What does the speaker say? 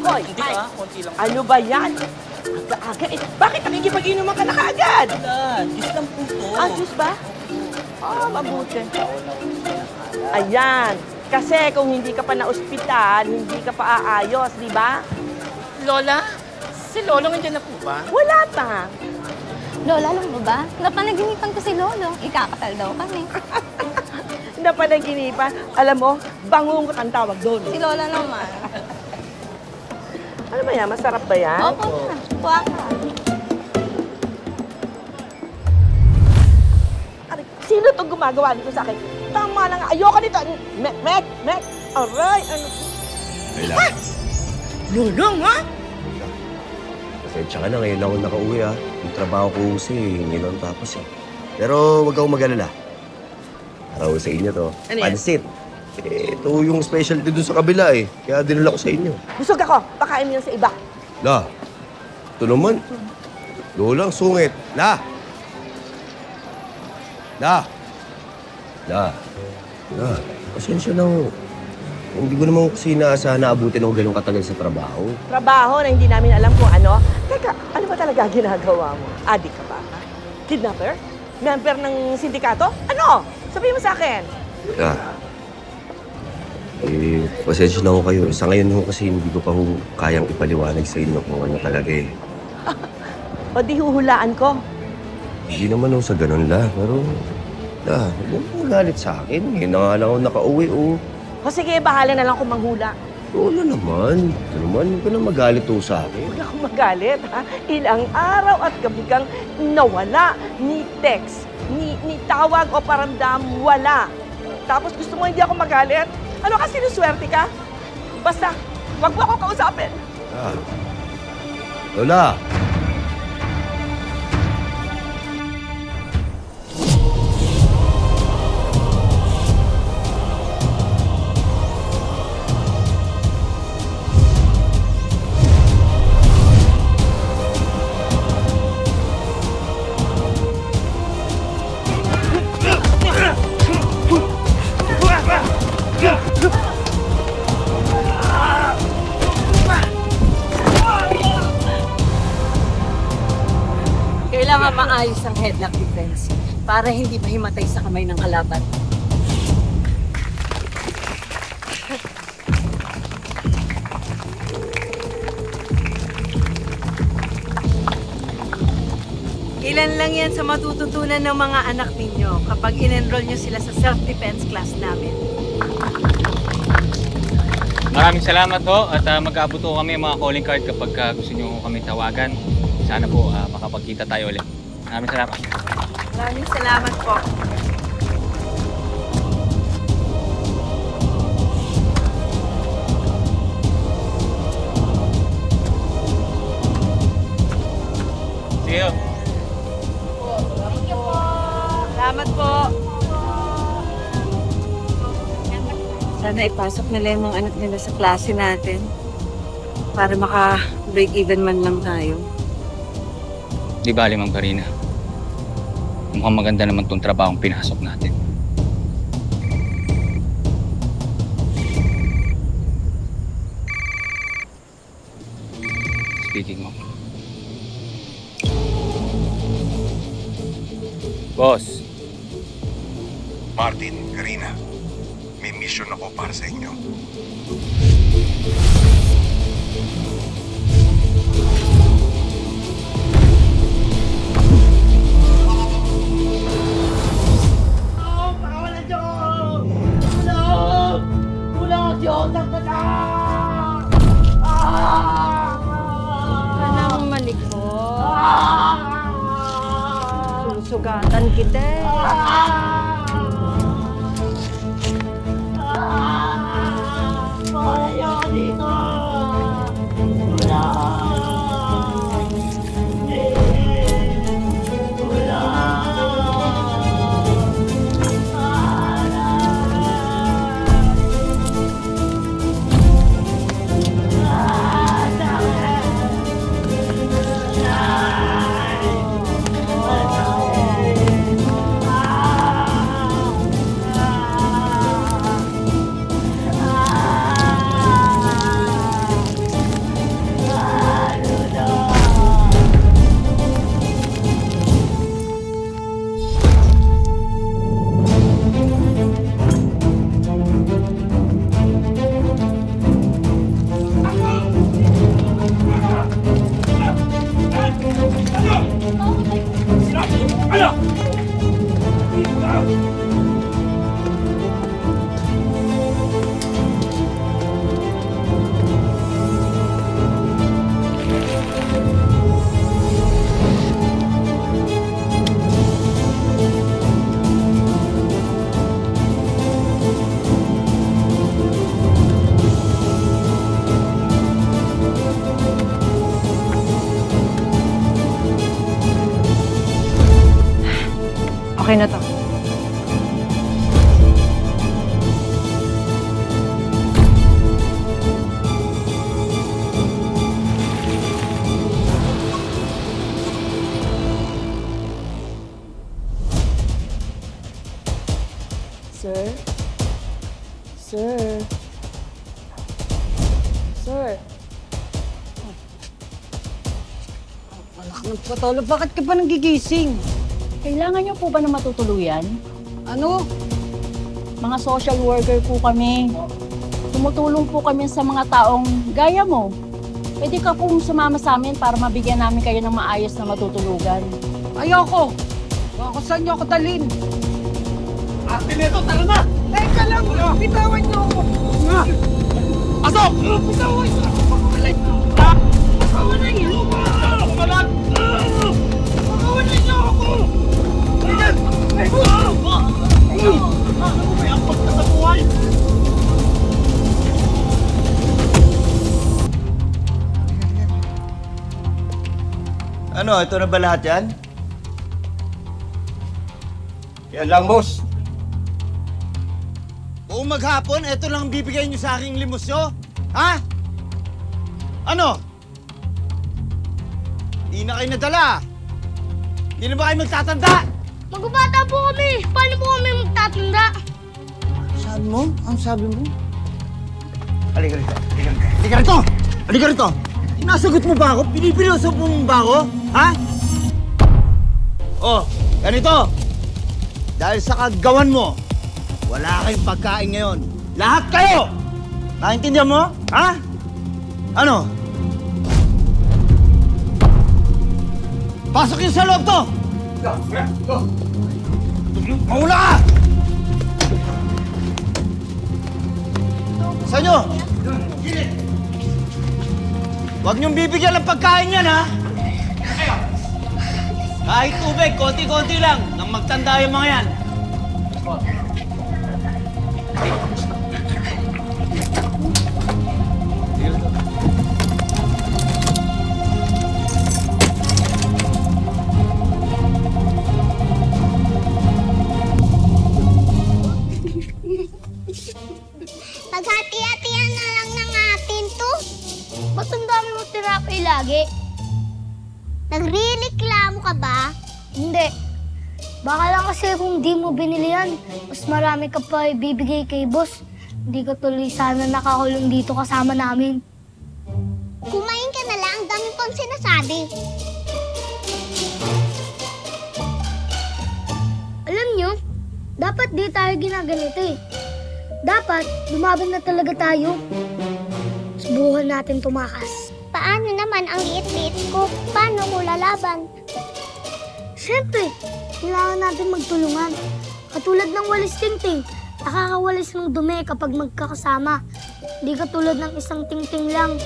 Hoy, Hindi ah, konti lang. ano ba yan? Aga-aga eh. Bakit nakikipag-inuman ka na kaagad? Diyos lang po to. Ah, Diyos ba? Mabuti. Ayan. Kasi kung hindi ka pa na-ospital, hindi ka pa aayos, di ba? Lola, si Lolo nandiyan na po ba? Wala pa. Lola, alam mo ba? Napanaginipan ko si Lolo. Ikakasal daw kami. Napanaginipan. Alam mo, bangungot ang tawag doon. Si Lola naman. Ano ba yan? Masarap ba yan? Opo na. Kuha ka. Sino itong gumagawa dito sa akin? Tama na nga. Ayoko nito. Met. Aray. Ano? Kailangan. Lulong, ha? Pasensya ka na, ngayon lang ako nakauwi ha. Yung trabaho ko kasi, hindi lang tapos eh. Pero huwag akong mag-alala. Para ko sa inyo to. Ano yan? Pansit. Ito yung specialty dun sa kabila eh. Kaya dinala ko sa inyo. Busog ako. Pakain mo yan sa iba. La, ito naman. Lolang sungit. La! Pasensya na ho. Hindi ko naman kasi inaasahan na abutin ako ganun katagal sa trabaho. Trabaho na hindi namin alam kung ano. Teka, ano ba talaga ginagawa mo? Adik ka ba? Kidnapper? Member ng sindikato? Ano? Sabihin mo sa akin. Pasensya na ho kayo. Sa ngayon ho kasi hindi ko pa ho kayang ipaliwanag sa inyo kung ano talaga eh. O di huhulaan ko. Hindi naman ho sa ganun la, pero... huwag mo magalit sa akin. Ngayon na nga lang ako nakauwi oh. O sige, bahala na lang kung manghula. Oo na naman. Ito naman, huwag ka na magalit ho sa akin. Huwag akong magalit, ha? Ilang araw at gabi kang nawala. Ni text, ni tawag o paramdam, wala. Tapos gusto mo hindi ako magalit? Ano kasi sinuswerte ka? Basta, wag mo ako kausapin. Lola! Kailangan maayos ang headlock defense para hindi mahimatay sa kamay ng kalaban. Ilan lang yan sa matututunan ng mga anak ninyo kapag in-enroll nyo sila sa self-defense class namin. Maraming salamat ho at mag-aabot ho kami mga calling card kapag gusto nyo kami tawagan. Sana po makapagkita tayo ulit. Maraming salamat. Maraming salamat po. See you. Thank you po. Salamat po. Sana ipasok nila yung mga anak nila sa klase natin para maka-break even man lang tayo. Di bali, Ma'am Karina. Mukhang maganda naman tong trabahong pinasok natin. Speaking of. Boss. Martin, Karina, may mission ako para sa inyo. Anong malikot? Susugatan kita eh. bahay na to. Sir? Sir? Sir? Anak ng patolo, bakit ka ba nagigising? Kailangan niyo po ba na matutuluyan? Ano? Mga social worker po kami. Tumutulong po kami sa mga taong gaya mo. Pwede ka pong sumama sa amin para mabigyan namin kayo ng maayos na matutulugan. Ayoko! Baka saan niyo ako dalhin? Ate Neto, tara na! Teka lang! Bitawan niyo ako! Pasok! Bitawan niyo! Pakawalan niyo! Pakawalan niyo! Pakawalan! Pakawalan niyo ako! Tingnan! May apat ka sa buhay! Ano, ito na ba lahat yan? Yan lang, boss. Buong maghapon, ito lang ang bibigay niyo sa aking limosyo? Ha? Ano? Di na kayo nadala. Di na ba kayo magtatanda? Magbabata po kami. Paano po kami magtatanda? Sabi mo? Ang sabi mo? Halika rito. Halika rito! Halika rito! Sinasagot mo ba ako? Pinipiloso mo ba ako? Ha? Oh, ganito. Dahil sa kagawan mo, wala kayong pagkain ngayon. Lahat kayo! Naintindihan mo? Ha? Ano? Pasok yung sa loob to! Maula ka! Sa inyo! Huwag niyong bibigyan ng pagkain yan, ha? Kahit tubig, konti-konti lang, nang magtanda yung mga yan. Paghati-hatihan na lang ng atin to. Ba't ang dami mo tinapay lagi? Nagre-reklamo ka ba? Hindi. Baka lang kasi kung di mo binili yan, mas marami ka pa ibibigay kay boss. Hindi ka tuloy sana nakakulong dito kasama namin. Kumain ka na lang, ang dami pang sinasabi. Alam nyo, dapat di tayo ginaganito eh. Dapat, lumaban na talaga tayo. Subukan natin tumakas. Paano naman ang liit-liit ko? Paano ko lalaban? Siyempre, kailangan natin magtulungan. Katulad ng walis tingting, nakakawalis ng dumi kapag magkakasama. Hindi katulad ng isang tingting lang.